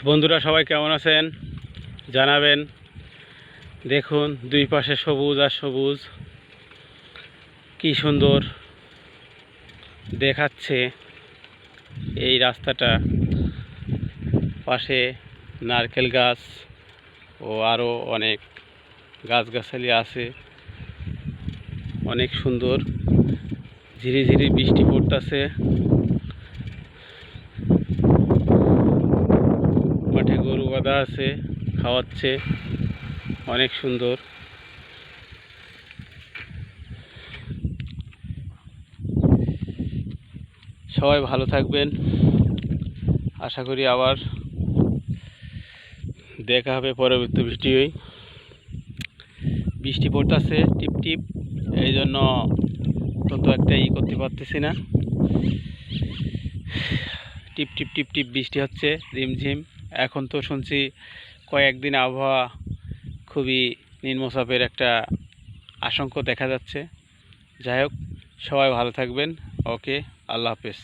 বন্ধুরা সবাই কেমন আছেন জানাবেন। দেখুন দুই পাশে সবুজ আর সবুজ, কি সুন্দর দেখাচ্ছে এই রাস্তাটা। পাশে নারকেল গাছ ও আরও অনেক গাছগাছালি আছে, অনেক সুন্দর। ঝিরিঝিরি বৃষ্টি পড়তেছে, মাঠে গরু বাঁধা আছে, খাওয়াচ্ছে, অনেক সুন্দর। সবাই ভালো থাকবেন, আশা করি আবার দেখা হবে পরবর্তী ভিডিওয়। বৃষ্টি পড়তেছে টিপ টিপ, এই জন্য তত একটা করতে পারতেছি না। টিপ টিপ টিপ টিপ বৃষ্টি হচ্ছে, রিমঝিম। এখন তো শুনছি কয়েকদিন আবহাওয়া খুবই নিম্নচাপের একটা আশঙ্কা দেখা যাচ্ছে। যাই হোক, সবাই ভালো থাকবেন। ওকে, আল্লাহ হাফেজ।